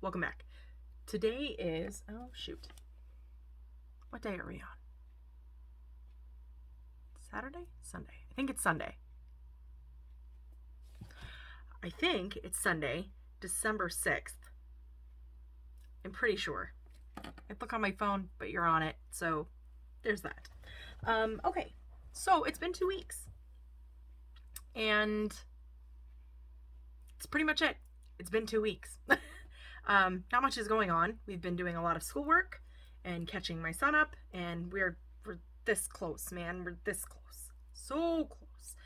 welcome back. Today is, oh shoot, what day are we on? Saturday? Sunday. I think it's Sunday. I think it's Sunday, December 6th. I'm pretty sure. I look on my phone, but you're on it, so there's that. Okay, so it's been 2 weeks. And it's pretty much it. It's been 2 weeks. Not much is going on. We've been doing a lot of schoolwork and catching my son up, and we're this close, man. We're this close. So close.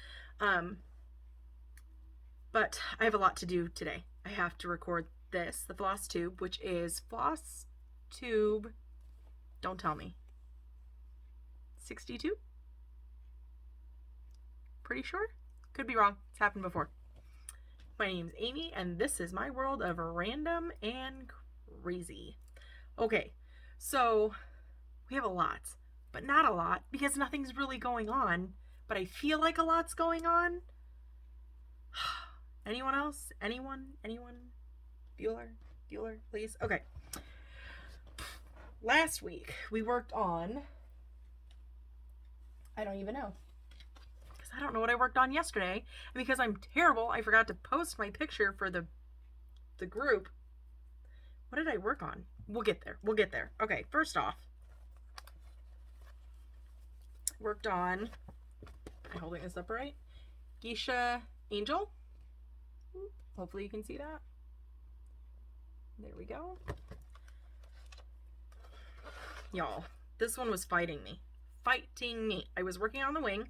But I have a lot to do today. I have to record this, the Floss Tube, which is Floss Tube, don't tell me, 62? Pretty sure? Could be wrong. It's happened before. My name's Amy, and this is my world of random and crazy. Okay, so we have a lot, but not a lot because nothing's really going on, but I feel like a lot's going on. Anyone else? Anyone? Bueller, please? Okay. Last week, we worked on, I don't even know. I don't know what I worked on yesterday, and because I'm terrible, I forgot to post my picture for the group. What did I work on? We'll get there. Okay, first off, worked on, am I holding this up right? Geisha Angel. Hopefully you can see that. There we go. Y'all, this one was fighting me. I was working on the wing.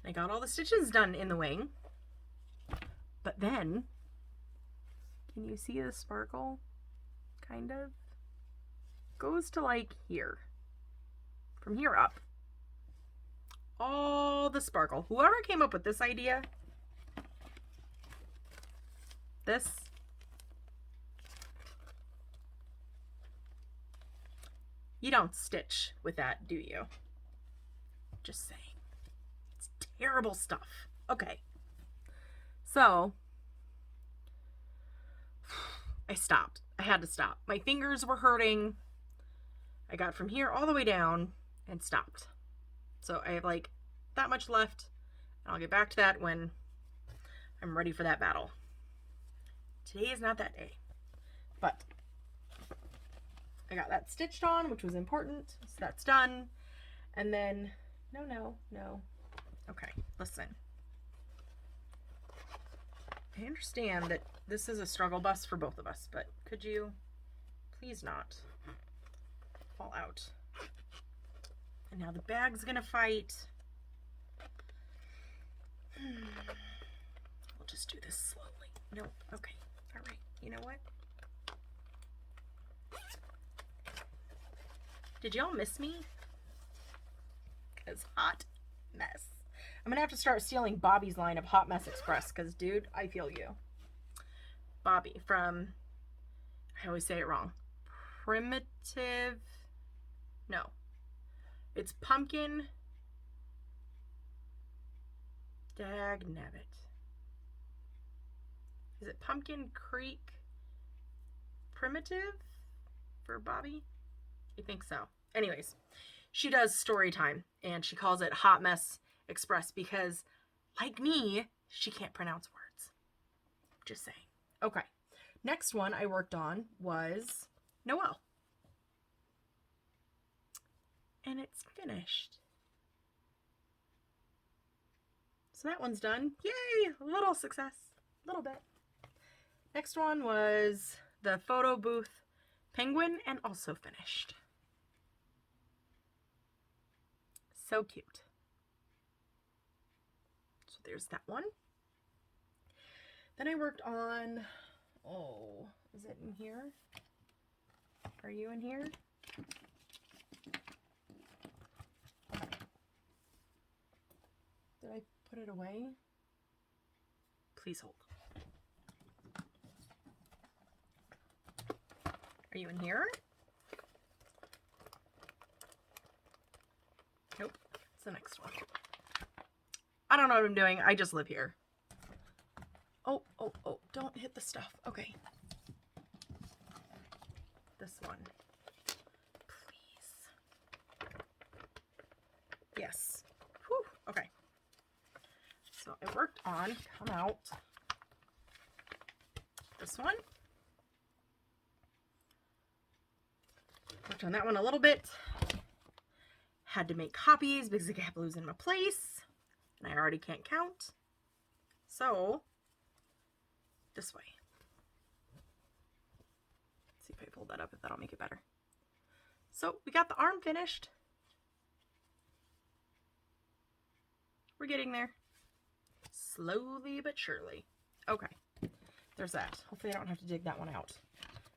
I got all the stitches done in the wing, but then, can you see the sparkle? Kind of. Goes to like here. From here up. All the sparkle. Whoever came up with this idea, you don't stitch with that, do you? Just saying. Terrible stuff. Okay. So, I stopped. I had to stop. My fingers were hurting. I got from here all the way down and stopped. So I have like that much left. And I'll get back to that when I'm ready for that battle. Today is not that day. But I got that stitched on, which was important. So that's done. And then, no. Okay, listen. I understand that this is a struggle bus for both of us, but could you please not fall out? And now the bag's gonna fight. We'll just do this slowly. Nope. Okay. All right. You know what? Did y'all miss me? 'Cause hot mess. I'm gonna have to start stealing Bobby's line of Hot Mess Express because, dude, I feel you. Bobby from, I always say it wrong. Primitive, no. It's Pumpkin, Dagnabbit. Is it Pumpkin Creek Primitive for Bobby? I think so. Anyways, she does story time and she calls it Hot Mess Express because, like me, she can't pronounce words. Just saying. Okay. Next one I worked on was Noelle. And it's finished. So that one's done. Yay! A little success. A little bit. Next one was the photo booth penguin and also finished. So cute. So there's that one. Then I worked on, oh, is it in here? Are you in here? Okay. Did I put it away? Please hold. Are you in here? Nope. It's the next one. I don't know what I'm doing. I just live here. Oh, oh, oh, don't hit the stuff. Okay. This one. Please. Yes. Whew. Okay. So I worked on, come out, this one. Worked on that one a little bit. Had to make copies because I kept losing my place. And I already can't count. So, this way. Let's see if I pull that up, if that'll make it better. So, we got the arm finished. We're getting there. Slowly but surely. Okay. There's that. Hopefully I don't have to dig that one out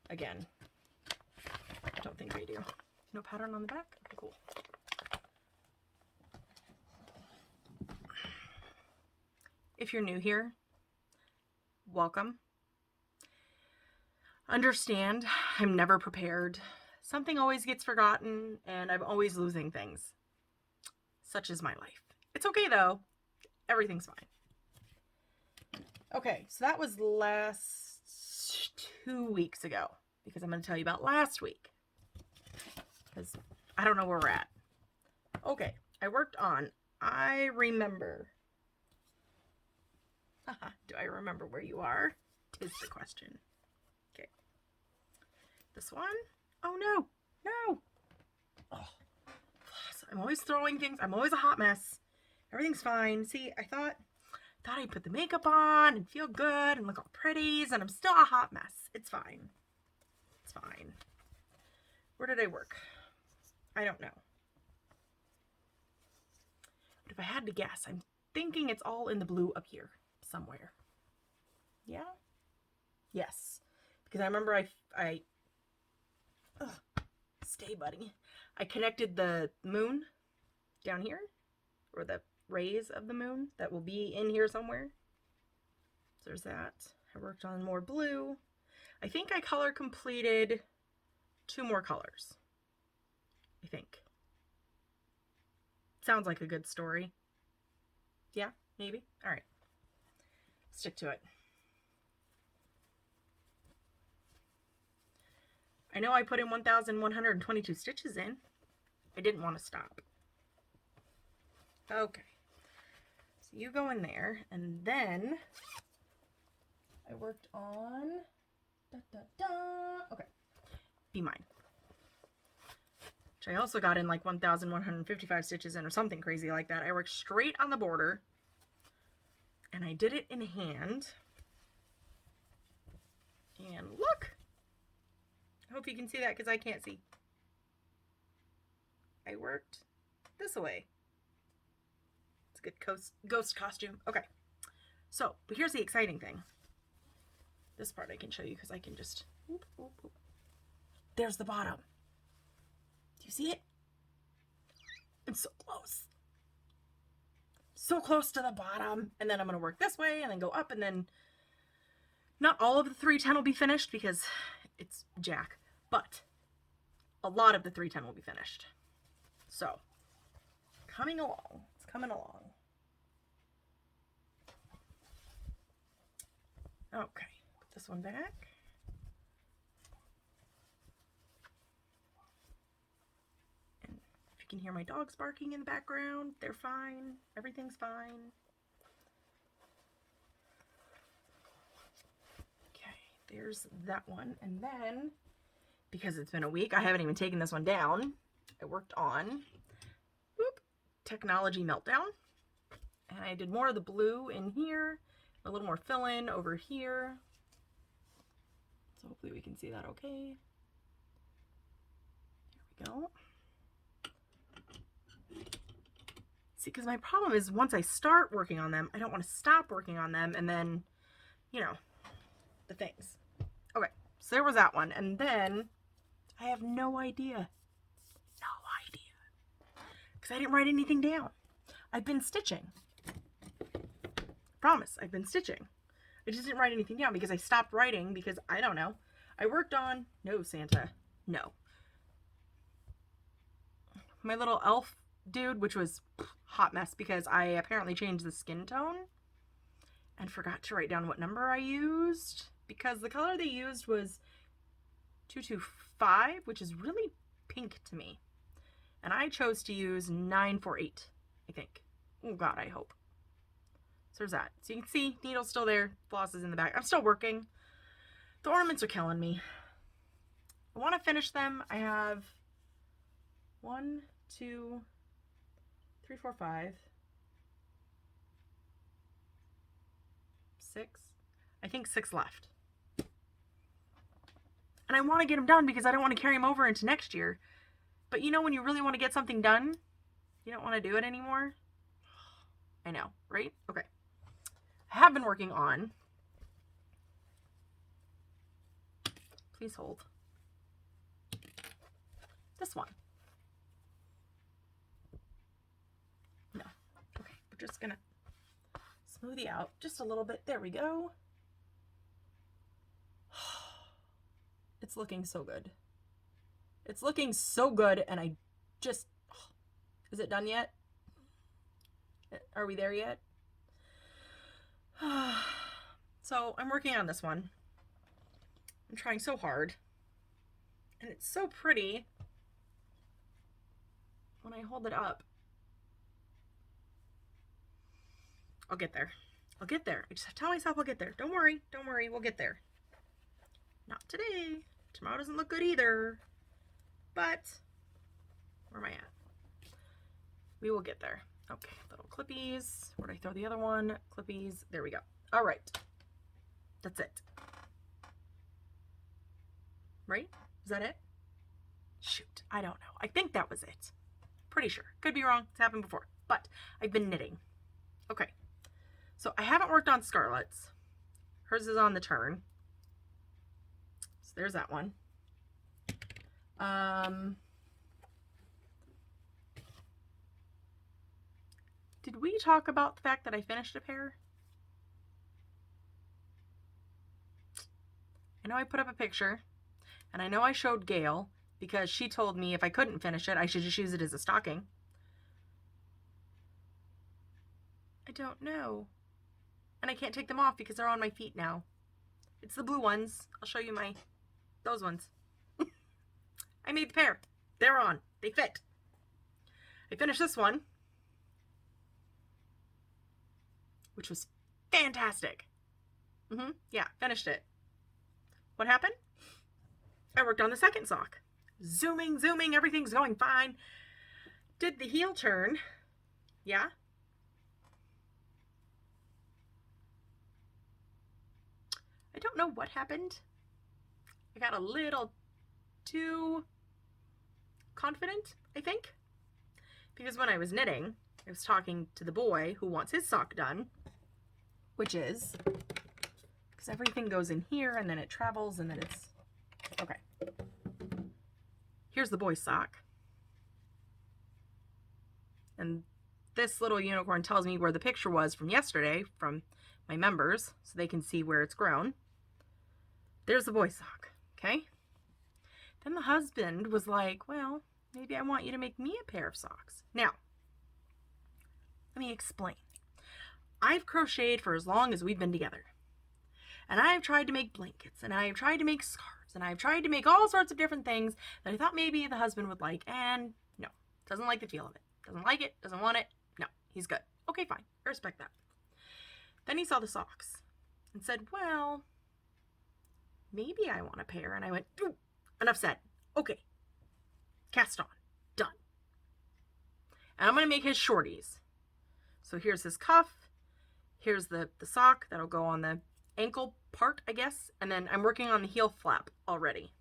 again. I don't think I do. No pattern on the back? Okay, cool. If you're new here, welcome. Understand, I'm never prepared. Something always gets forgotten, and I'm always losing things. Such is my life. It's okay, though. Everything's fine. Okay, so that was last 2 weeks ago, because I'm going to tell you about last week. Because I don't know where we're at. Okay, I worked on, I remember. Do I remember where you are? Tis the question. Okay. This one? Oh no, no. Oh, I'm always throwing things. I'm always a hot mess. Everything's fine. See, I thought I'd put the makeup on and feel good and look all pretty, and I'm still a hot mess. It's fine. It's fine. Where did I work? I don't know. But if I had to guess, I'm thinking it's all in the blue up here somewhere. Yeah? Yes. Because I remember I stay buddy. I connected the moon down here, or the rays of the moon that will be in here somewhere. So there's that. I worked on more blue. I think I color completed 2 more colors. I think. Sounds like a good story. Yeah, maybe. All right. Stick to it. I know I put in 1,122 stitches in. I didn't want to stop. Okay. So you go in there, and then I worked on okay. Be mine. Which I also got in like 1,155 stitches in, or something crazy like that. I worked straight on the border, and I did it in hand. And look! I hope you can see that because I can't see. I worked this way. It's a good ghost costume. Okay. So, but here's the exciting thing. This part I can show you because I can just... Whoop, whoop, whoop. There's the bottom. Do you see it? It's so close. So close to the bottom. And then I'm going to work this way and then go up, and then not all of the 310 will be finished because it's Jack, but a lot of the 310 will be finished. So, coming along. It's coming along. Okay, put this one back. And if you can hear my dogs barking in the background, they're fine. Everything's fine. Okay, there's that one. And then, because it's been a week, I haven't even taken this one down. I worked on Technology Meltdown. And I did more of the blue in here. A little more fill-in over here. So hopefully we can see that okay. There we go. See, because my problem is once I start working on them, I don't want to stop working on them, and then, you know, the things. Okay, so there was that one. And then I have no idea. No idea. Because I didn't write anything down. I've been stitching. Promise, I've been stitching. I just didn't write anything down because I stopped writing because, I don't know. I worked on, no, Santa, no. My little elf dude, which was hot mess because I apparently changed the skin tone. and forgot to write down what number I used, because the color they used was 225, which is really pink to me. And I chose to use 948, I think. Oh God, I hope. So there's that. So you can see needle's still there, floss is in the back. I'm still working. The ornaments are killing me. I want to finish them. I have 1, 2, 3, 4, 5, 6. I think 6 left. And I want to get them done because I don't want to carry them over into next year. But you know when you really want to get something done, you don't want to do it anymore? I know, right? Okay. I have been working on, please hold, this one. No. Okay, we're just gonna smoothie out just a little bit. There we go. It's looking so good. It's looking so good, and I just, is it done yet? Are we there yet? So I'm working on this one. I'm trying so hard, and it's so pretty when I hold it up. I'll get there. I'll get there. I just have to tell myself I'll get there. Don't worry. Don't worry. We'll get there. Not today. Tomorrow doesn't look good either. But where am I at? We will get there. Okay, little clippies. Where'd I throw the other one? Clippies. There we go. All right. That's it. Right? Is that it? Shoot. I don't know. I think that was it. Pretty sure. Could be wrong. It's happened before. But I've been knitting. Okay. So I haven't worked on Scarlett's. Hers is on the turn. So there's that one. Did we talk about the fact that I finished a pair? I know I put up a picture, and I know I showed Gail because she told me if I couldn't finish it, I should just use it as a stocking. I don't know. And I can't take them off because they're on my feet now. It's the blue ones. I'll show you those ones. I made the pair. They're on. They fit. I finished this one, which was fantastic. Yeah, finished it. What happened? I worked on the second sock. Zooming, everything's going fine. Did the heel turn. Yeah. I don't know what happened. I got a little too confident, I think. Because when I was knitting, I was talking to the boy who wants his sock done, which is, because everything goes in here and then it travels and then it's, okay. Here's the boy's sock. And this little unicorn tells me where the picture was from yesterday from my members so they can see where it's grown. There's the boy's sock, okay? Then the husband was like, well, maybe I want you to make me a pair of socks. Now, let me explain. I've crocheted for as long as we've been together. And I've tried to make blankets, and I've tried to make scarves, and I've tried to make all sorts of different things that I thought maybe the husband would like, and no, doesn't like the feel of it. Doesn't like it, doesn't want it. No, he's good. Okay, fine. I respect that. Then he saw the socks and said, well, maybe I want a pair. And I went, ooh, enough said. Okay, cast on. Done. And I'm going to make his shorties. So here's his cuff. Here's the sock that'll go on the ankle part, I guess. And then I'm working on the heel flap already.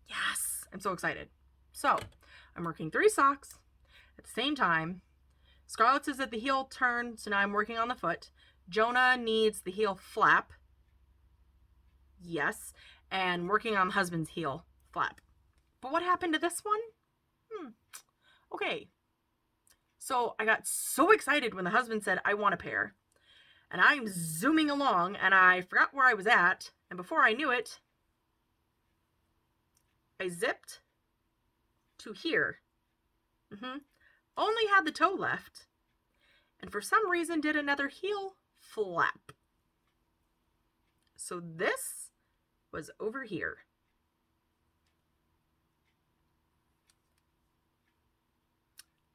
Yes, I'm so excited. So I'm working 3 socks at the same time. Scarlett's is at the heel turn, so now I'm working on the foot. Jonah needs the heel flap. Yes, and working on the husband's heel flap. But what happened to this one? Okay. So I got so excited when the husband said, I want a pair. And I'm zooming along, and I forgot where I was at. And before I knew it, I zipped to here. Only had the toe left. And for some reason did another heel flap. So this was over here.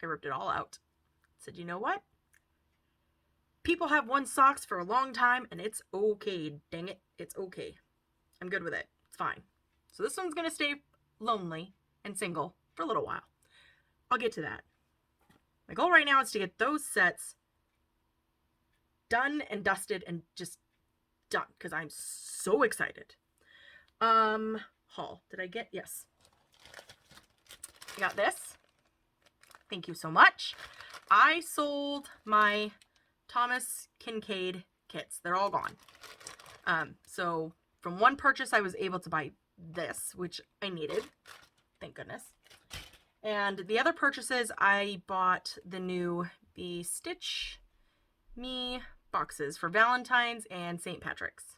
I ripped it all out. Said, you know what? People have worn socks for a long time and it's okay. Dang it. It's okay. I'm good with it. It's fine. So this one's going to stay lonely and single for a little while. I'll get to that. My goal right now is to get those sets done and dusted and just done because I'm so excited. Haul. Did I get? Yes. I got this. Thank you so much. I sold my Thomas Kincaid kits. They're all gone. So from one purchase, I was able to buy this, which I needed. Thank goodness. And the other purchases, I bought the new Stitch Me boxes for Valentine's and St. Patrick's.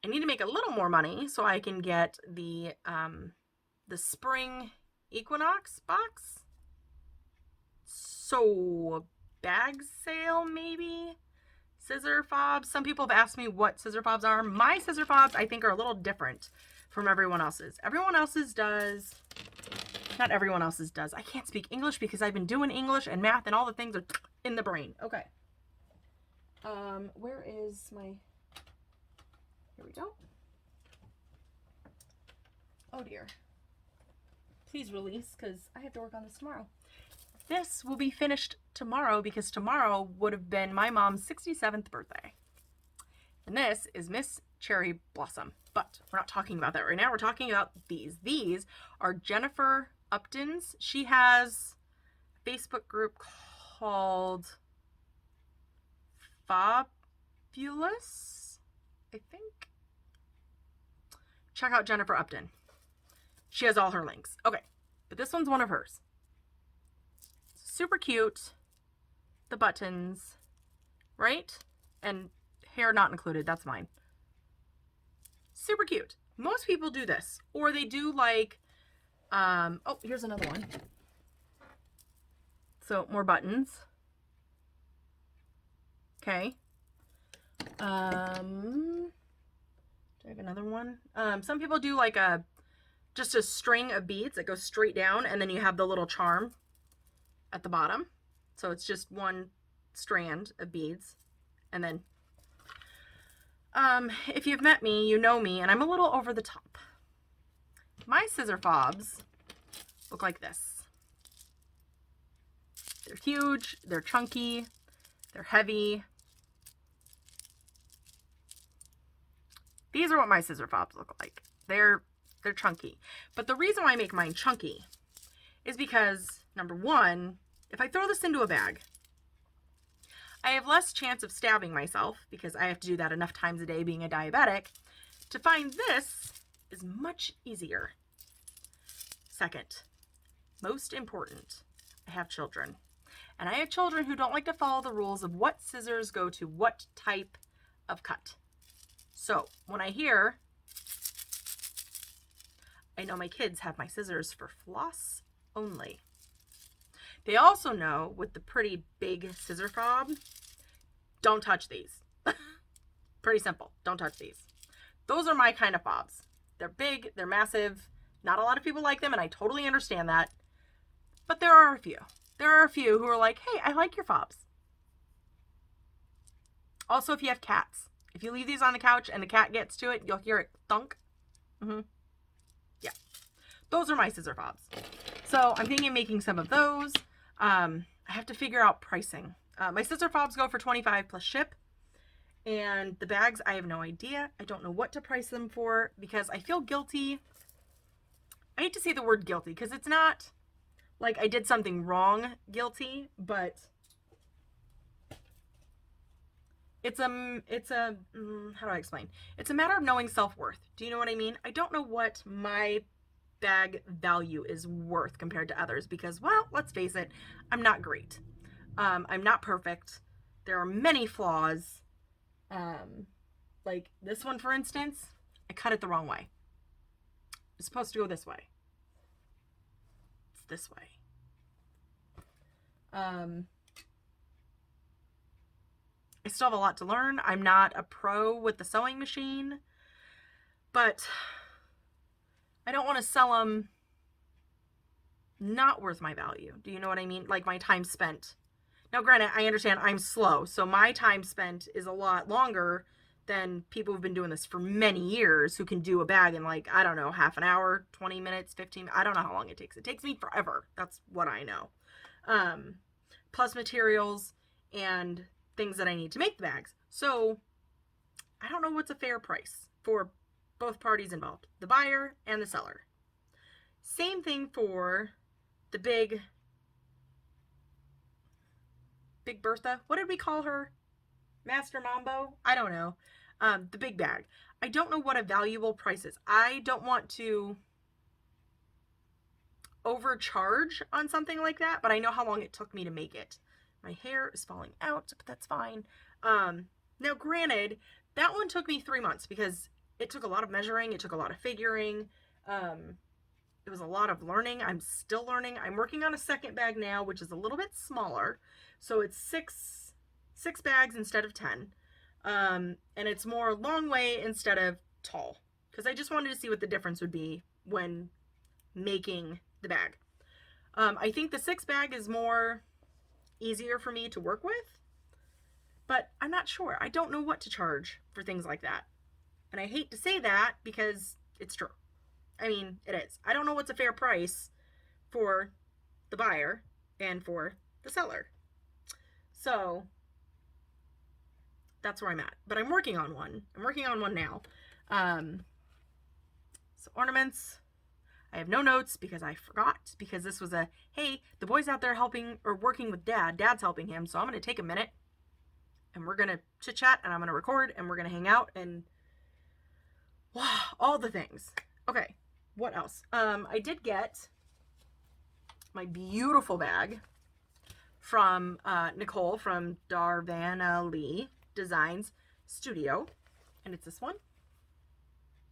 I need to make a little more money so I can get the spring equinox box. So bag sale maybe? Scissor fobs. Some people have asked me what scissor fobs are. My scissor fobs I think are a little different from everyone else's. Everyone else's does. Not everyone else's does. I can't speak English because I've been doing English and math and all the things are in the brain. Okay. Where is my... Here we go. Oh dear. Please release because I have to work on this tomorrow. This will be finished tomorrow because tomorrow would have been my mom's 67th birthday. And this is Miss Cherry Blossom. But we're not talking about that right now. We're talking about these. These are Jennifer Upton's. She has a Facebook group called Fabulous, I think. Check out Jennifer Upton. She has all her links. Okay, but this one's one of hers. Super cute. The buttons, right? And hair not included. That's mine. Super cute. Most people do this. Or they do like, oh, here's another one. So more buttons. Okay. Do I have another one? Some people do like just a string of beads that goes straight down and then you have the little charm at the bottom. So it's just one strand of beads. And then if you've met me, you know me, and I'm a little over the top. My scissor fobs look like this. They're huge, they're chunky, they're heavy. These are what my scissor fobs look like. They're chunky. But the reason why I make mine chunky is because, number one, if I throw this into a bag, I have less chance of stabbing myself because I have to do that enough times a day being a diabetic. To find this is much easier. Second, most important, I have children. And I have children who don't like to follow the rules of what scissors go to what type of cut. So when I hear, I know my kids have my scissors for floss only. They also know with the pretty big scissor fob, don't touch these. Pretty simple. Don't touch these. Those are my kind of fobs. They're big, they're massive. Not a lot of people like them, and I totally understand that. But there are a few. There are a few who are like, hey, I like your fobs. Also, if you have cats, if you leave these on the couch and the cat gets to it, you'll hear it thunk. Yeah. Those are my scissor fobs. So I'm thinking of making some of those. I have to figure out pricing. My scissor fobs go for $25 plus ship. And the bags, I have no idea. I don't know what to price them for because I feel guilty. I hate to say the word guilty because it's not like I did something wrong guilty, but it's a how do I explain? It's a matter of knowing self-worth. Do you know what I mean? I don't know what my bag value is worth compared to others because, well, let's face it, I'm not great. I'm not perfect. There are many flaws. Like this one, for instance, I cut it the wrong way. It's supposed to go this way. It's this way. I still have a lot to learn. I'm not a pro with the sewing machine, but I don't want to sell them not worth my value. Do you know what I mean? Like my time spent. Now, granted, I understand I'm slow, so my time spent is a lot longer than people who've been doing this for many years who can do a bag in like, I don't know, half an hour, 20 minutes, 15. I don't know how long it takes. It takes me forever. That's what I know. Plus materials and things that I need to make the bags. So I don't know what's a fair price for both parties involved, the buyer and the seller. Same thing for the Big Bertha. What did we call her? Master Mambo? I don't know. The big bag. I don't know what a valuable price is. I don't want to overcharge on something like that, but I know how long it took me to make it. My hair is falling out, but that's fine. Now, granted, that one took me 3 months because it took a lot of measuring. It took a lot of figuring. It was a lot of learning. I'm still learning. I'm working on a second bag now, which is a little bit smaller. So it's six bags instead of 10. And it's more long way instead of tall. Because I just wanted to see what the difference would be when making the bag. I think the 6 bag is more easier for me to work with. But I'm not sure. I don't know what to charge for things like that. And I hate to say that because it's true. I mean, it is. I don't know what's a fair price for the buyer and for the seller. So that's where I'm at. But I'm working on one. I'm working on one now. So ornaments. I have no notes because I forgot, because this was a, hey, the boy's out there helping or working with dad. Dad's helping him. So I'm going to take a minute and we're going to chit chat and I'm going to record and we're going to hang out and wow, all the things. Okay. What else? I did get my beautiful bag from Nicole from Darvana Lee Designs Studio. And it's this one.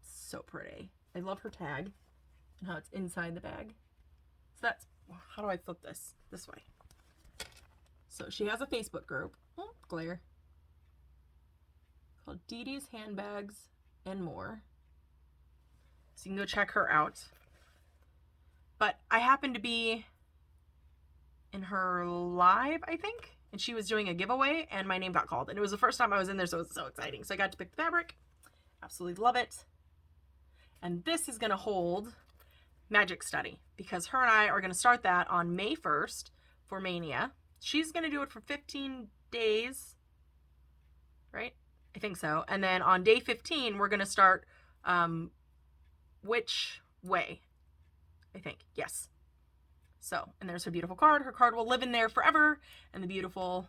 So pretty. I love her tag and how it's inside the bag. So that's, how do I flip this? This way. So she has a Facebook group. Oh, glare. Called Dee Dee's Handbags and More. So you can go check her out. But I happened to be in her live, I think. And she was doing a giveaway and my name got called. And it was the first time I was in there, so it was so exciting. So I got to pick the fabric. Absolutely love it. And this is going to hold Magic Study, because her and I are going to start that on May 1st for Mania. She's going to do it for 15 days, right? I think so. And then on day 15, we're going to start Which Way, I think. Yes. So, and there's her beautiful card. Her card will live in there forever. And the beautiful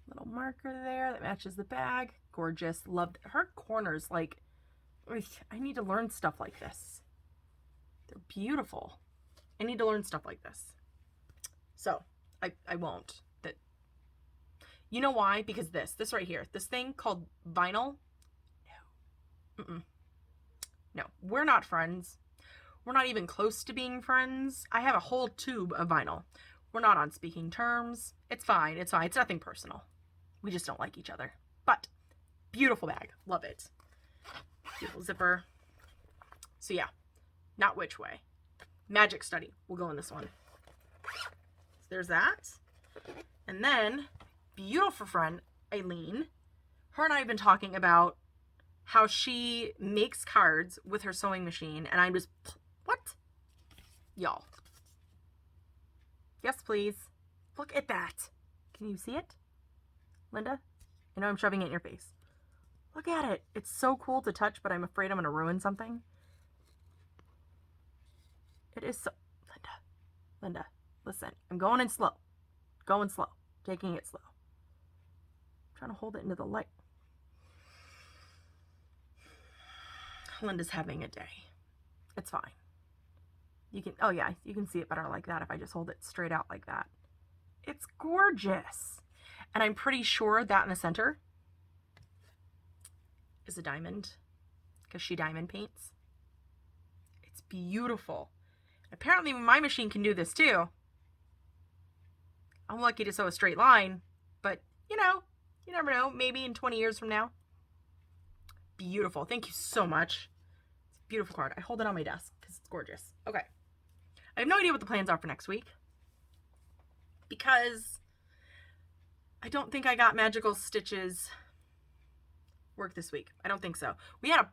little marker there that matches the bag. Gorgeous. Loved her corners. Like, I need to learn stuff like this. They're beautiful. I need to learn stuff like this. So, I won't. That, you know why? Because this right here, this thing called vinyl. No. No, we're not friends. We're not even close to being friends. I have a whole tube of vinyl. We're not on speaking terms. It's fine. It's fine. It's nothing personal. We just don't like each other. But beautiful bag. Love it. Beautiful zipper. So yeah, not Which Way. Magic Study will go in this one. So there's that. And then beautiful friend Eileen. Her and I have been talking about how she makes cards with her sewing machine, and I'm just, what? Y'all. Yes, please. Look at that. Can you see it? Linda? I know I'm shoving it in your face. Look at it. It's so cool to touch, but I'm afraid I'm going to ruin something. It is so... Linda, listen. I'm going in slow. Going slow. Taking it slow. I'm trying to hold it into the light. Linda's having a day. It's fine. You can, oh yeah, you can see it better like that if I just hold it straight out like that. It's gorgeous. And I'm pretty sure that in the center is a diamond, because she diamond paints. It's beautiful. Apparently my machine can do this too. I'm lucky to sew a straight line, but you know, you never know. Maybe in 20 years from now. Beautiful. Thank you so much. It's a beautiful card. I hold it on my desk because it's gorgeous. Okay. I have no idea what the plans are for next week because I don't think I got Magical Stitches work this week. I don't think so. We had a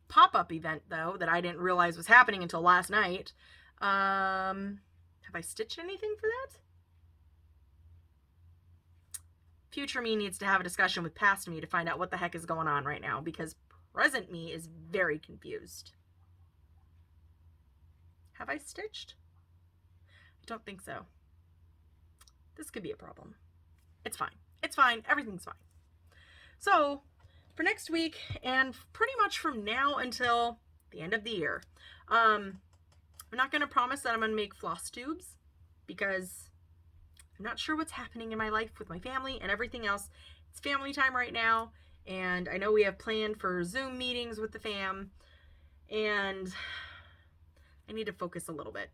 pop-up event, though, that I didn't realize was happening until last night. Have I stitched anything for that? Future me needs to have a discussion with past me to find out what the heck is going on right now, because present me is very confused. Have I stitched? I don't think so. This could be a problem. It's fine. It's fine. Everything's fine. So, for next week, and pretty much from now until the end of the year, I'm not going to promise that I'm going to make floss tubes, because I'm not sure what's happening in my life with my family and everything else. It's family time right now, and I know we have planned for Zoom meetings with the fam, and I need to focus a little bit.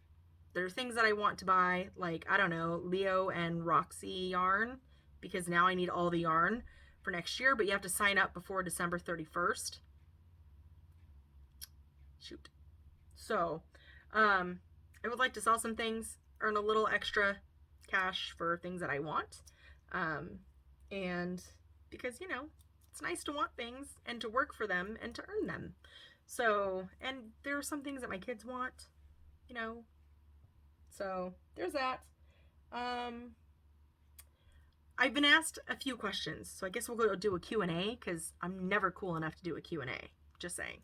There are things that I want to buy, like, I don't know, Leo and Roxy yarn, because now I need all the yarn for next year, but you have to sign up before December 31st. Shoot. So, I would like to sell some things, earn a little extra cash for things that I want. And because, you know, it's nice to want things and to work for them and to earn them. So, and there are some things that my kids want, you know. So, there's that. I've been asked a few questions, so I guess we'll go do a Q&A, because I'm never cool enough to do a Q&A, just saying.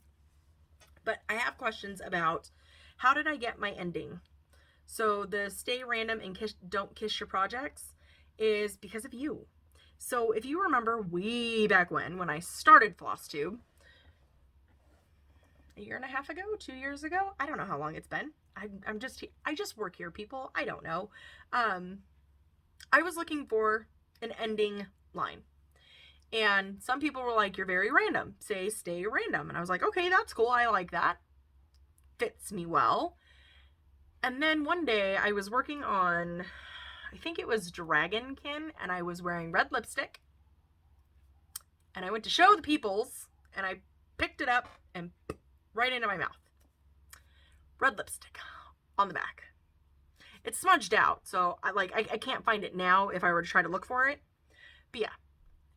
But I have questions about how did I get my ending? So the stay random and don't kiss your projects is because of you. So if you remember way back when I started Floss Tube, a year and a half ago, 2 years ago, I don't know how long it's been. I just work here, people. I don't know. I was looking for an ending line. And some people were like, you're very random. Say stay random. And I was like, okay, that's cool. I like that. Fits me well. And then one day I was working on, I think it was Dragonkin, and I was wearing red lipstick. And I went to show the peoples, and I picked it up and right into my mouth. Red lipstick on the back. It's smudged out, so I can't find it now if I were to try to look for it. But yeah,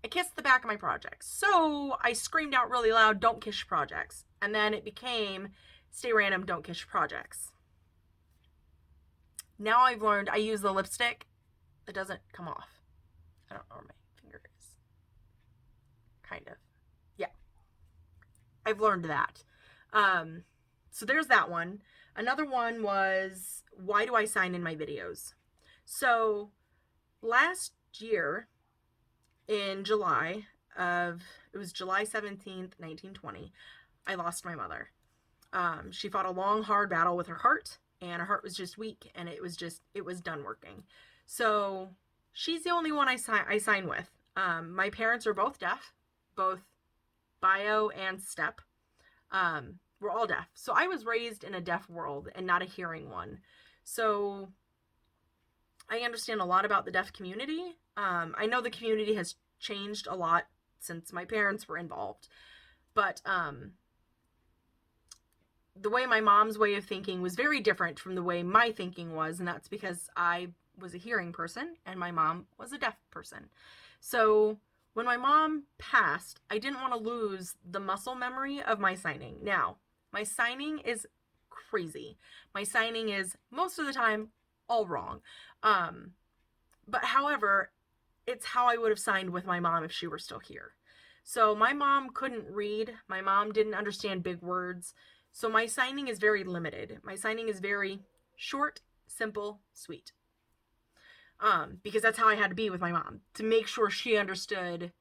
I kissed the back of my projects. So I screamed out really loud, don't kiss your projects. And then it became stay random, don't kiss your projects. Now I've learned I use the lipstick. It doesn't come off. I don't know where my finger is. Kind of. Yeah. I've learned that. So there's that one. Another one was, why do I sign in my videos? So last year in July it was July 17th, 1920, I lost my mother. She fought a long, hard battle with her heart, and her heart was just weak, and it was done working. So she's the only one I sign with. My parents are both deaf, both bio and step. We're all deaf. So I was raised in a deaf world and not a hearing one. So I understand a lot about the deaf community. I know the community has changed a lot since my parents were involved. But the way my mom's way of thinking was very different from the way my thinking was, and that's because I was a hearing person and my mom was a deaf person. So when my mom passed, I didn't want to lose the muscle memory of my signing. Now, my signing is crazy. My signing is, most of the time, all wrong. But however, it's how I would have signed with my mom if she were still here. So my mom couldn't read. My mom didn't understand big words. So my signing is very limited. My signing is very short, simple, sweet. Because that's how I had to be with my mom, to make sure she understood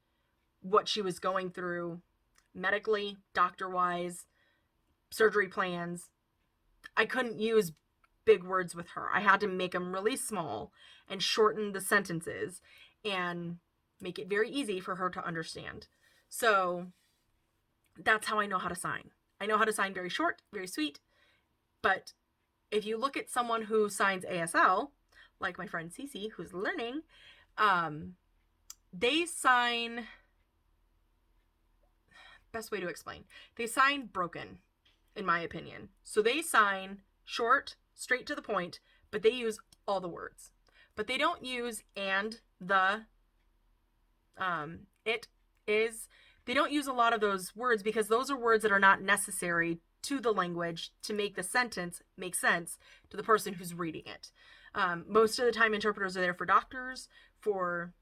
what she was going through medically, doctor-wise, surgery plans. I couldn't use big words with her. I had to make them really small and shorten the sentences and make it very easy for her to understand. So that's how I know how to sign. I know how to sign very short, very sweet. But if you look at someone who signs ASL, like my friend Cece, who's learning, they sign, best way to explain, they sign broken, in my opinion. So they sign short, straight to the point, but they use all the words. But they don't use and, the, it, is. They don't use a lot of those words because those are words that are not necessary to the language to make the sentence make sense to the person who's reading it. Most of the time, interpreters are there for doctors, for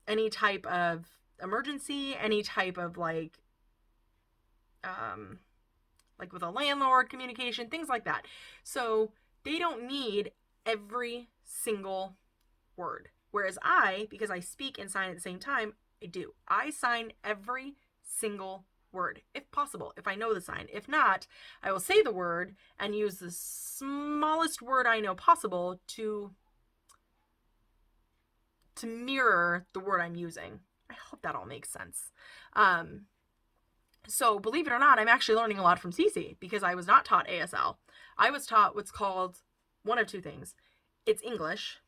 any type of emergency, any type of like with a landlord communication, things like that. So they don't need every single word. Whereas I, because I speak and sign at the same time, I do. I sign every single word, if possible, if I know the sign. If not, I will say the word and use the smallest word I know possible to mirror the word I'm using. I hope that all makes sense. So believe it or not, I'm actually learning a lot from Cece because I was not taught ASL. I was taught what's called one of two things. It's English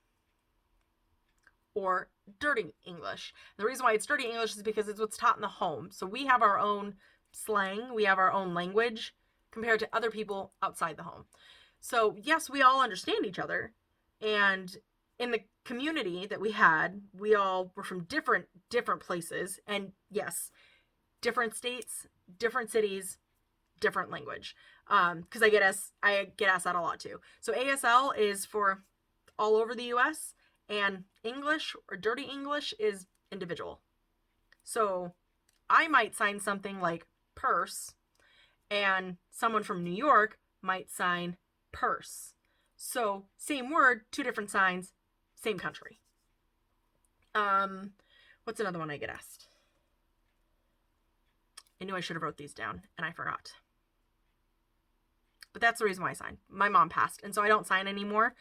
or dirty English. The reason why it's dirty English is because it's what's taught in the home. So we have our own slang, we have our own language compared to other people outside the home. So yes, we all understand each other. And in the community that we had, we all were from different places. And yes, different states, different cities, different language. Because I get asked that a lot too. So ASL is for all over the US, and English or dirty English is individual. So I might sign something like purse, and someone from New York might sign purse. So same word, two different signs, same country. What's another one I get asked? I knew I should have wrote these down, and I forgot. But that's the reason why I sign. My mom passed, and so I don't sign anymore.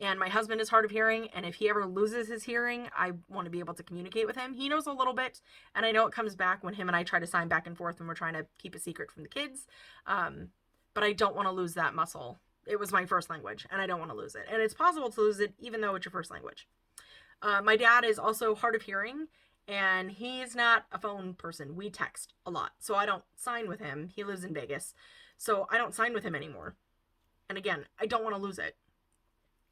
And my husband is hard of hearing, and if he ever loses his hearing, I want to be able to communicate with him. He knows a little bit, and I know it comes back when him and I try to sign back and forth when we're trying to keep a secret from the kids. But I don't want to lose that muscle. It was my first language, and I don't want to lose it. And it's possible to lose it even though it's your first language. My dad is also hard of hearing, and he's not a phone person. We text a lot, so I don't sign with him. He lives in Vegas, so I don't sign with him anymore. And again, I don't want to lose it.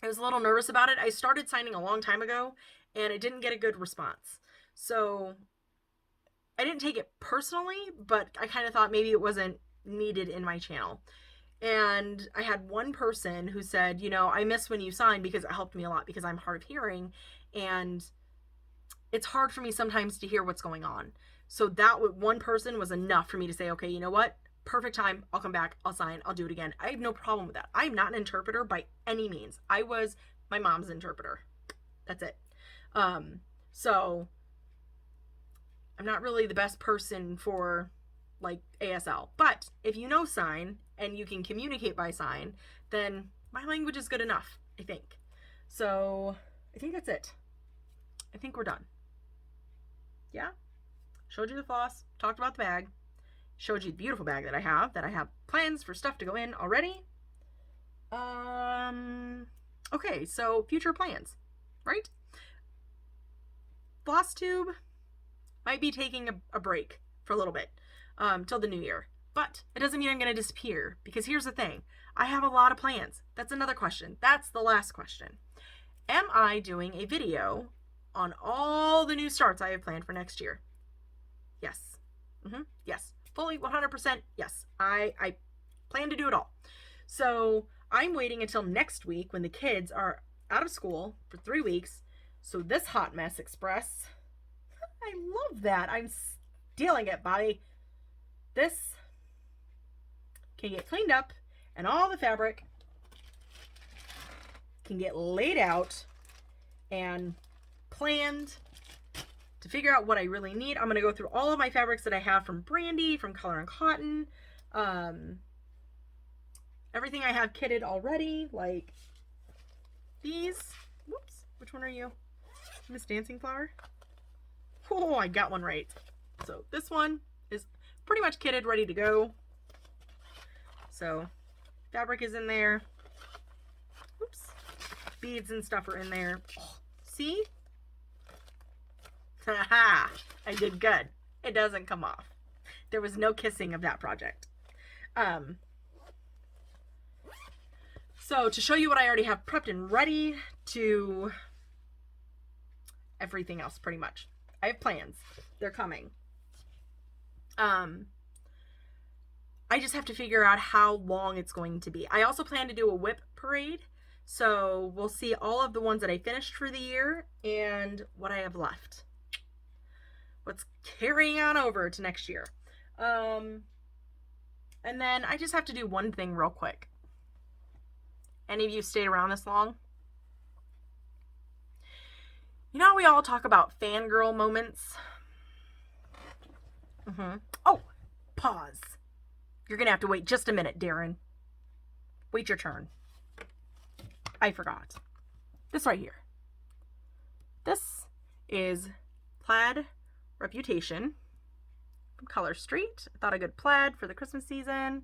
I was a little nervous about it. I started signing a long time ago, and it didn't get a good response. So I didn't take it personally, but I kind of thought maybe it wasn't needed in my channel. And I had one person who said, you know, I miss when you sign because it helped me a lot because I'm hard of hearing, and it's hard for me sometimes to hear what's going on. So that one person was enough for me to say, okay, you know what? Perfect time. I'll come back. I'll sign. I'll do it again. I have no problem with that. I'm not an interpreter by any means. I was my mom's interpreter. That's it. So I'm not really the best person for like ASL, but if you know sign and you can communicate by sign, then my language is good enough, I think. So I think that's it. I think we're done. Yeah. Showed you the floss, talked about the bag, showed you the beautiful bag that I have plans for stuff to go in already. Okay, so future plans, right? Floss Tube might be taking a break for a little bit, till the new year. But it doesn't mean I'm going to disappear, because here's the thing. I have a lot of plans. That's another question. That's the last question. Am I doing a video on all the new starts I have planned for next year? Yes. Yes. Fully 100%. Yes. I plan to do it all. So I'm waiting until next week when the kids are out of school for 3 weeks. So this hot mess express, I love that. I'm stealing it, Bobby. This can get cleaned up and all the fabric can get laid out and planned to figure out what I really need. I'm going to go through all of my fabrics that I have from Brandy, from Color and Cotton, everything I have kitted already, like these. Whoops, which one are you? Miss Dancing Flower? Oh, I got one right. So this one is pretty much kitted, ready to go. So fabric is in there. Oops. Beads and stuff are in there. Oh, see? Haha, I did good. It doesn't come off. There was no kissing of that project. So to show you what I already have prepped and ready to everything else, pretty much. I have plans. They're coming. I just have to figure out how long it's going to be. I also plan to do a whip parade. So we'll see all of the ones that I finished for the year and what I have left. What's carrying on over to next year. And then I just have to do one thing real quick. Any of you stayed around this long? You know how we all talk about fangirl moments? Oh, pause. You're going to have to wait just a minute, Darren. Wait your turn. I forgot. This right here. This is Plaid Reputation from Color Street. I thought a good plaid for the Christmas season.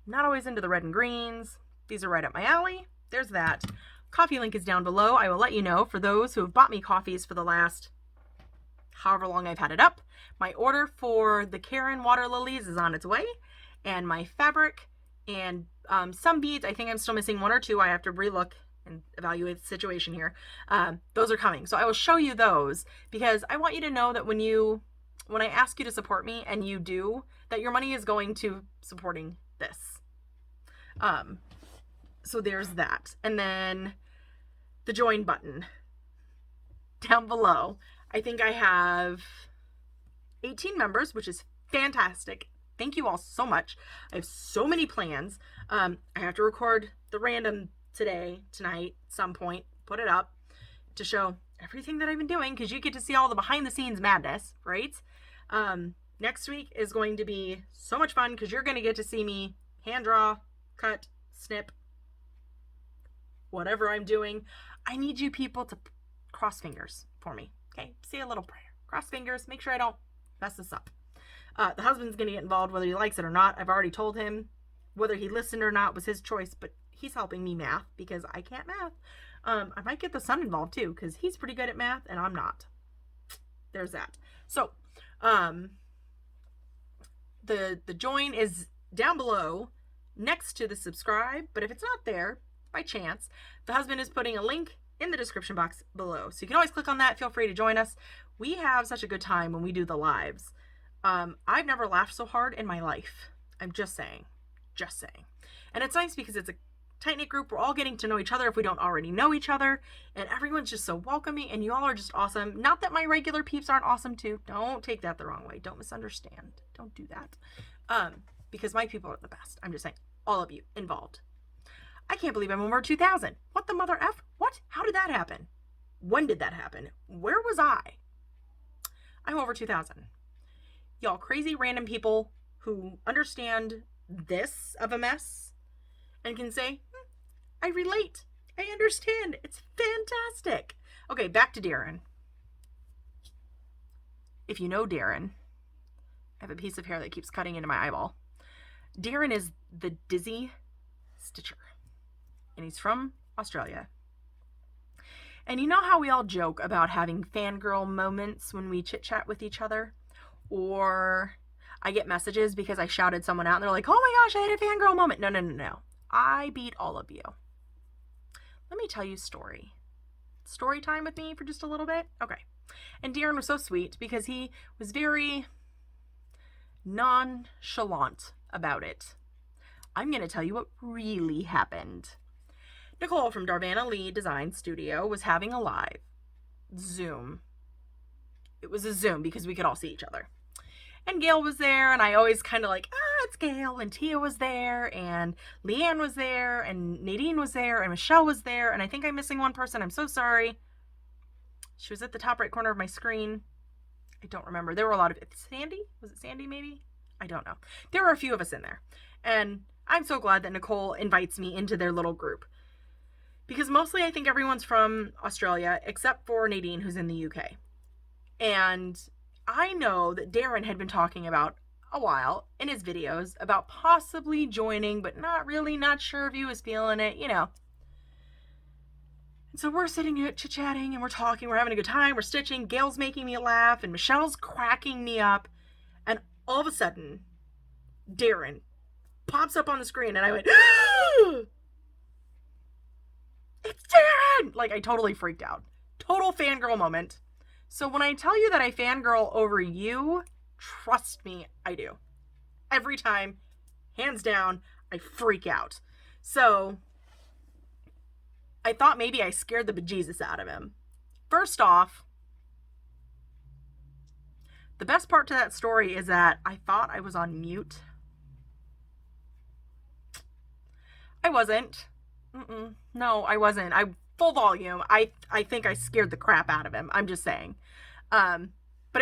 Not always into the red and greens. These are right up my alley. There's that. Coffee link is down below. I will let you know for those who have bought me coffees for the last however long I've had it up. My order for the Karen water lilies is on its way, and my fabric and some beads, I think I'm still missing one or two. I have to relook and evaluate the situation here. Those are coming. So I will show you those because I want you to know that when I ask you to support me and you do, that your money is going to supporting this. So there's that. And then the join button down below. I think I have 18 members, which is fantastic. Thank you all so much. I have so many plans. I have to record the random tonight, some point, put it up to show everything that I've been doing because you get to see all the behind the scenes madness, right? Next week is going to be so much fun because you're going to get to see me hand draw, cut, snip, whatever I'm doing. I need you people to cross fingers for me. Okay, say a little prayer. Cross fingers. Make sure I don't mess this up. The husband's going to get involved whether he likes it or not. I've already told him whether he listened or not was his choice, but he's helping me math because I can't math. I might get the son involved too because he's pretty good at math and I'm not. There's that. So the join is down below next to the subscribe, but if it's not there by chance, the husband is putting a link in the description box below. So you can always click on that. Feel free to join us. We have such a good time when we do the lives. I've never laughed so hard in my life. I'm just saying. And it's nice because it's a tight-knit group. We're all getting to know each other if we don't already know each other. And everyone's just so welcoming and you all are just awesome. Not that my regular peeps aren't awesome too. Don't take that the wrong way. Don't misunderstand. Don't do that. Because my people are the best. I'm just saying. All of you involved. I can't believe I'm over 2,000. What the mother F? What? How did that happen? When did that happen? Where was I? I'm over 2,000. Y'all crazy random people who understand this of a mess and can say, I relate. I understand. It's fantastic. Okay, back to Darren. If you know Darren, I have a piece of hair that keeps cutting into my eyeball. Darren is the Dizzy Stitcher. And he's from Australia. And you know how we all joke about having fangirl moments when we chit-chat with each other? Or I get messages because I shouted someone out and they're like, oh my gosh, I had a fangirl moment. No. I beat all of you. Let me tell you a story. Story time with me for just a little bit? Okay. And Darren was so sweet because he was very nonchalant about it. I'm going to tell you what really happened. Nicole from Darvana Lee Design Studio was having a live Zoom. It was a Zoom because we could all see each other. And Gail was there, and I always kind of like, it's Gail, and Tia was there, and Leanne was there, and Nadine was there, and Michelle was there, and I think I'm missing one person. I'm so sorry. She was at the top right corner of my screen. I don't remember. There were a lot of... Sandy? Was it Sandy, maybe? I don't know. There were a few of us in there. And I'm so glad that Nicole invites me into their little group. Because mostly I think everyone's from Australia, except for Nadine, who's in the UK. And I know that Darren had been talking about a while in his videos about possibly joining, but not sure if he was feeling it, So we're sitting here chit-chatting and we're talking, we're having a good time, we're stitching, Gail's making me laugh, and Michelle's cracking me up, and all of a sudden, Darren pops up on the screen, and I went, it's Darren! Like, I totally freaked out. Total fangirl moment. So when I tell you that I fangirl over you, trust me, I do. Every time, hands down, I freak out. So I thought maybe I scared the bejesus out of him. First off, the best part to that story is that I thought I was on mute. I wasn't. No, I wasn't. I full volume. I think I scared the crap out of him. I'm just saying. But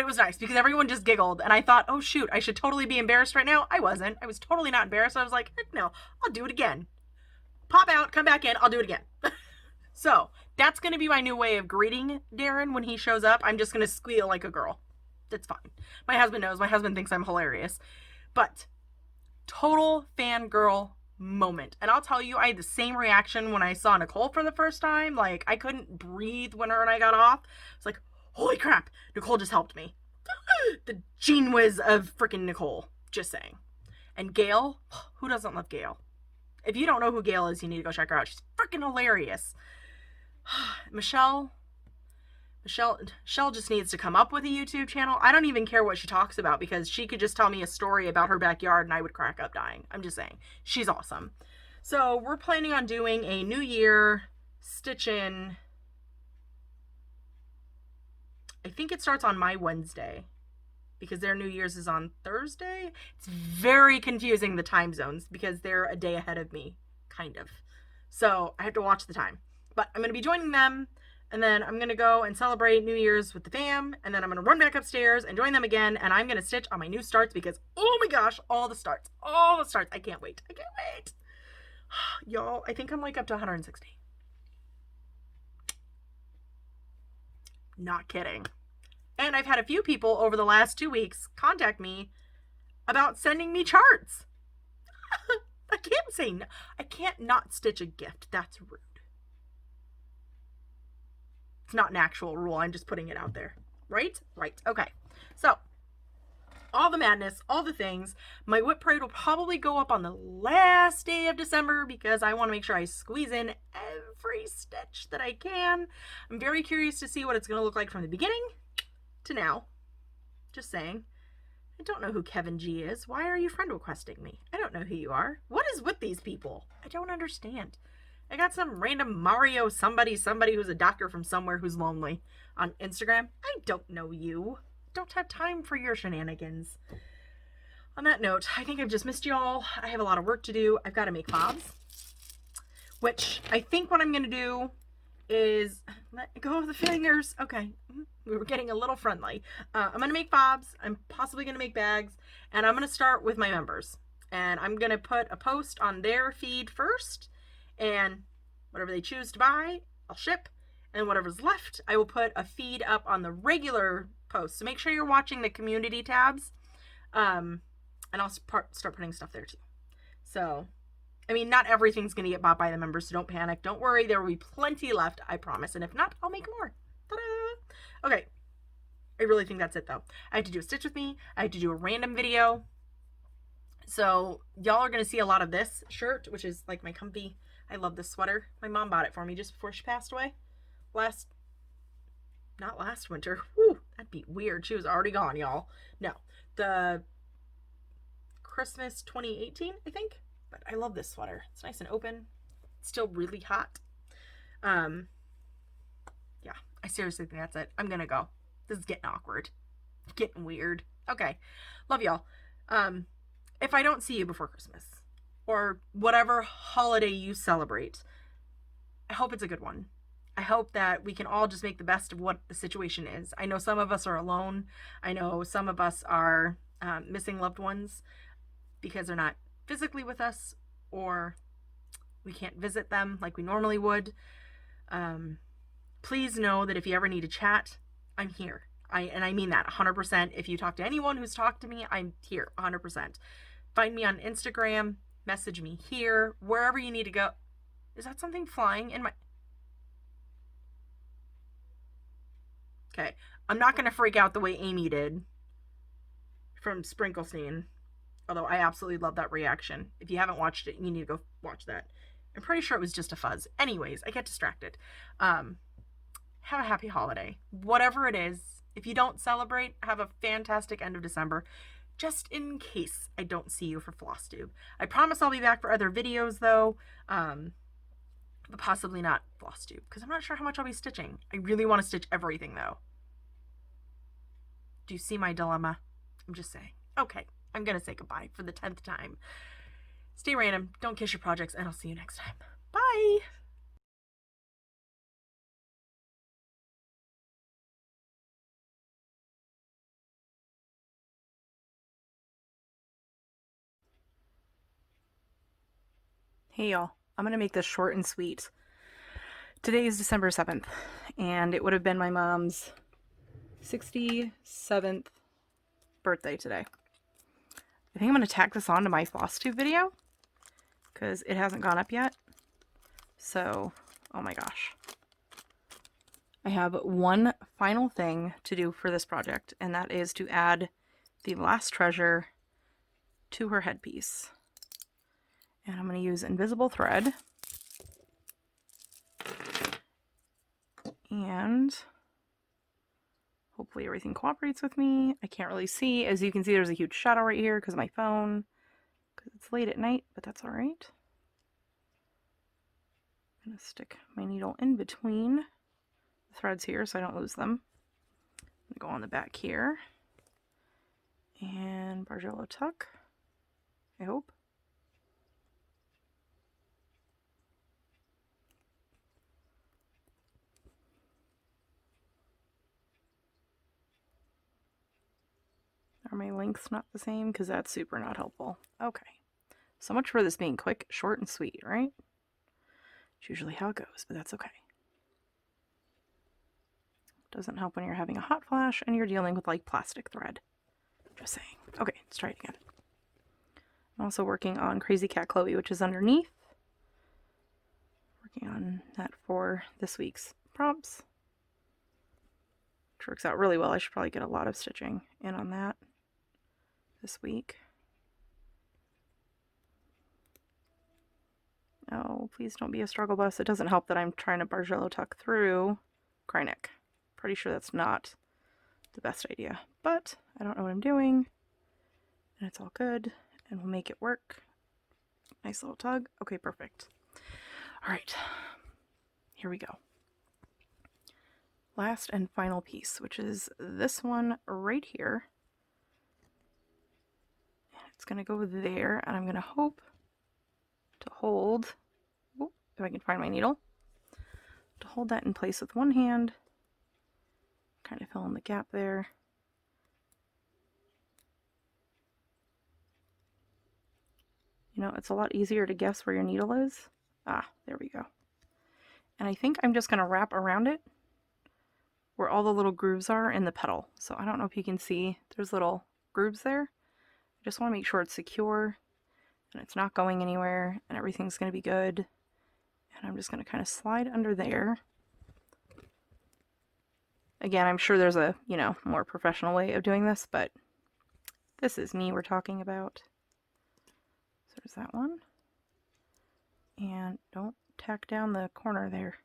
it was nice because everyone just giggled, and I thought, oh shoot, I should totally be embarrassed right now. I wasn't. I was totally not embarrassed. I was like, heck no, I'll do it again. Pop out, come back in, I'll do it again. So that's going to be my new way of greeting Darren when he shows up. I'm just going to squeal like a girl. That's fine. My husband knows. My husband thinks I'm hilarious. But total fangirl moment. And I'll tell you, I had the same reaction when I saw Nicole for the first time. Like, I couldn't breathe when her and I got off. It's like, holy crap, Nicole just helped me. The gene whiz of freaking Nicole. Just saying. And Gail, who doesn't love Gail? If you don't know who Gail is, you need to go check her out. She's freaking hilarious. Michelle just needs to come up with a YouTube channel. I don't even care what she talks about because she could just tell me a story about her backyard and I would crack up dying. I'm just saying. She's awesome. So we're planning on doing a New Year stitch-in. I think it starts on my Wednesday because their New Year's is on Thursday. It's very confusing, the time zones, because they're a day ahead of me, kind of. So I have to watch the time. But I'm going to be joining them, and then I'm going to go and celebrate New Year's with the fam, and then I'm going to run back upstairs and join them again, and I'm going to stitch on my new starts because, oh my gosh, all the starts. I can't wait. Y'all, I think I'm like up to 160. Not kidding. And I've had a few people over the last 2 weeks contact me about sending me charts. I can't say no. I can't not stitch a gift. That's rude. It's not an actual rule. I'm just putting it out there. Right? Right. Okay. So, all the madness, all the things. My whip parade will probably go up on the last day of December because I want to make sure I squeeze in every stitch that I can. I'm very curious to see what it's going to look like from the beginning to now. Just saying. I don't know who Kevin G is. Why are you friend requesting me? I don't know who you are. What is with these people? I don't understand. I got some random Mario somebody who's a doctor from somewhere who's lonely on Instagram. I don't know you. Don't have time for your shenanigans. On that note, I think I've just missed y'all. I have a lot of work to do. I've got to make fobs, which I think what I'm going to do is let go of the fingers. Okay. We were getting a little friendly. I'm going to make fobs. I'm possibly going to make bags, and I'm going to start with my members, and I'm going to put a post on their feed first, and whatever they choose to buy, I'll ship, and whatever's left, I will put a feed up on the regular post. So make sure you're watching the community tabs, and I'll start putting stuff there too. So, I mean, not everything's going to get bought by the members, so don't panic. Don't worry, there will be plenty left, I promise, and if not, I'll make more. Ta-da! Okay, I really think that's it though. I have to do a stitch with me. I have to do a random video. So y'all are going to see a lot of this shirt, which is like my comfy. I love this sweater. My mom bought it for me just before she passed away. Not last winter. Whew, that'd be weird. She was already gone, y'all. No, the Christmas 2018, I think. But I love this sweater. It's nice and open. It's still really hot. Yeah, I seriously think that's it. I'm gonna go. This is getting awkward. Getting weird. Okay. Love y'all. If I don't see you before Christmas, or whatever holiday you celebrate, I hope it's a good one. I hope that we can all just make the best of what the situation is. I know some of us are alone. I know some of us are missing loved ones because they're not physically with us, or we can't visit them like we normally would. Please know that if you ever need to chat, I'm here. I mean that 100%. If you talk to anyone who's talked to me, I'm here 100%. Find me on Instagram, message me here, wherever you need to go. Is that something flying in my... Okay, I'm not going to freak out the way Amy did from Sprinklestein, although I absolutely love that reaction. If you haven't watched it, you need to go watch that. I'm pretty sure it was just a fuzz. Anyways, I get distracted. Have a happy holiday. Whatever it is, if you don't celebrate, have a fantastic end of December. Just in case I don't see you for Floss Tube. I promise I'll be back for other videos though, but possibly not Floss Tube, because I'm not sure how much I'll be stitching. I really want to stitch everything though. Do you see my dilemma? I'm just saying. Okay, I'm going to say goodbye for the 10th time. Stay random, don't kiss your projects, and I'll see you next time. Bye! Hey y'all, I'm going to make this short and sweet. Today is December 7th, and it would have been my mom's 67th birthday today. I think I'm going to tack this on to my Floss Tube video, because it hasn't gone up yet. So, oh my gosh. I have one final thing to do for this project, and that is to add the last treasure to her headpiece. And I'm going to use invisible thread. And hopefully everything cooperates with me. I can't really see. As you can see, there's a huge shadow right here because of my phone. Because it's late at night, but that's alright. I'm going to stick my needle in between the threads here so I don't lose them. I'm going to go on the back here. And Bargello tuck, I hope. Are my lengths not the same? Because that's super not helpful. Okay. So much for this being quick, short, and sweet, right? It's usually how it goes, but that's okay. Doesn't help when you're having a hot flash and you're dealing with like plastic thread. Just saying. Okay, let's try it again. I'm also working on Crazy Cat Chloe, which is underneath. Working on that for this week's prompts. Which works out really well. I should probably get a lot of stitching in on that this week. Oh, please don't be a struggle bus. It doesn't help that I'm trying to Bargello tuck through Krynic. Pretty sure that's not the best idea, but I don't know what I'm doing, and it's all good, and we'll make it work. Nice little tug. Okay, perfect. All right, here we go. Last and final piece, which is this one right here. It's going to go there, and I'm going to hope to hold, if I can find my needle, to hold that in place with one hand, kind of fill in the gap there. You know, it's a lot easier to guess where your needle is. Ah, there we go. And I think I'm just going to wrap around it where all the little grooves are in the petal. So I don't know if you can see, there's little grooves there. I just want to make sure it's secure and it's not going anywhere and everything's going to be good. And I'm just going to kind of slide under there. Again, I'm sure there's a, you know, more professional way of doing this, but this is me we're talking about. So there's that one. And don't tack down the corner there.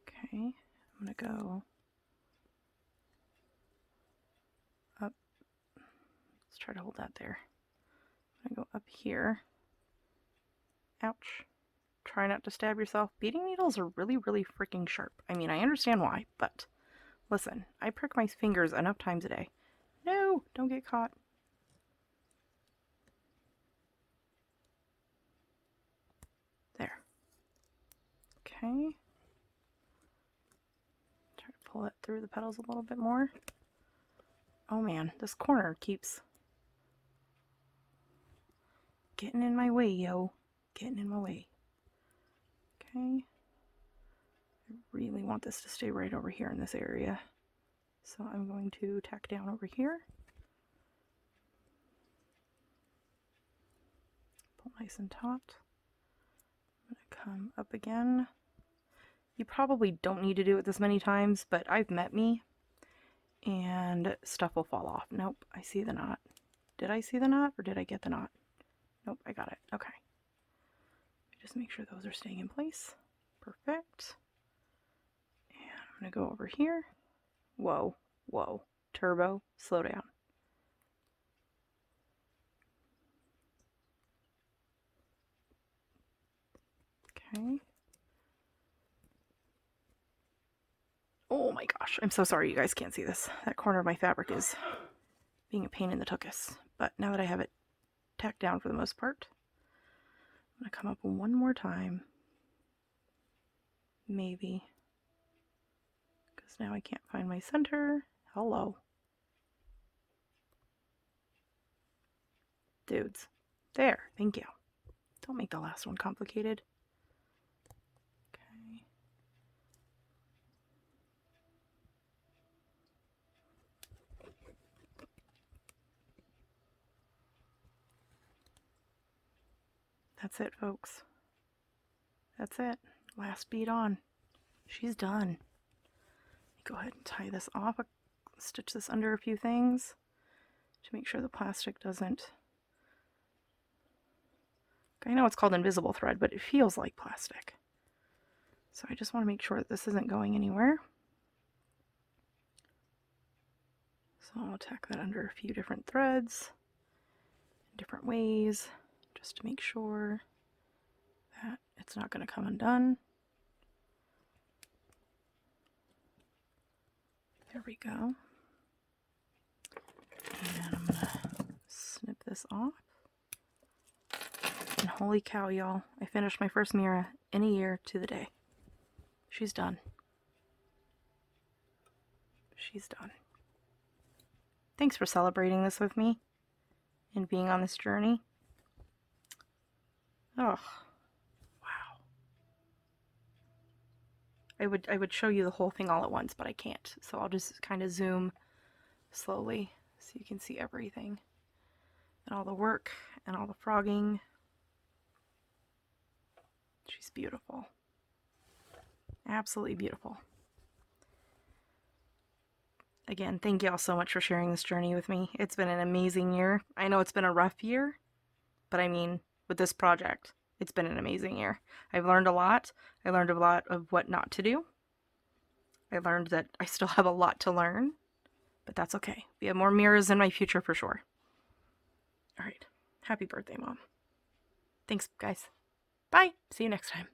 Okay, I'm going to go up. Let's try to hold that there. I'm going to go up here. Ouch. Try not to stab yourself. Beading needles are really, really freaking sharp. I mean, I understand why, but listen, I prick my fingers enough times a day. No, don't get caught. There. Okay. Try to pull it through the petals a little bit more. Oh man, this corner keeps getting in my way, yo. Getting in my way. Okay. I really want this to stay right over here in this area. So I'm going to tack down over here. Pull nice and taut. I'm going to come up again. You probably don't need to do it this many times, but I've met me, and stuff will fall off. Nope, I see the knot. Did I see the knot, or did I get the knot? Nope, I got it. Okay. Just make sure those are staying in place. Perfect. And I'm going to go over here. Whoa, whoa. Turbo, slow down. Okay. Oh my gosh, I'm so sorry you guys can't see this. That corner of my fabric is being a pain in the tuchus. But now that I have it tacked down for the most part, I'm going to come up one more time. Maybe. Because now I can't find my center. Hello. Dudes. There, thank you. Don't make the last one complicated. Okay. That's it, folks. That's it. Last bead on. She's done. Go ahead and tie this off. Stitch this under a few things to make sure the plastic doesn't... I know it's called invisible thread, but it feels like plastic. So I just want to make sure that this isn't going anywhere. So I'll tack that under a few different threads, different ways, just to make sure that it's not going to come undone. There we go. And I'm going to snip this off. And holy cow, y'all, I finished my first Mira in a year to the day. She's done. She's done. Thanks for celebrating this with me and being on this journey. Oh, wow. I would show you the whole thing all at once, but I can't. So I'll just kind of zoom slowly so you can see everything. And all the work and all the frogging. She's beautiful. Absolutely beautiful. Again, thank you all so much for sharing this journey with me. It's been an amazing year. I know it's been a rough year, but I mean, with this project, it's been an amazing year. I've learned a lot. I learned a lot of what not to do. I learned that I still have a lot to learn, but that's okay. We have more Miras in my future for sure. All right. Happy birthday, Mom. Thanks, guys. Bye. See you next time.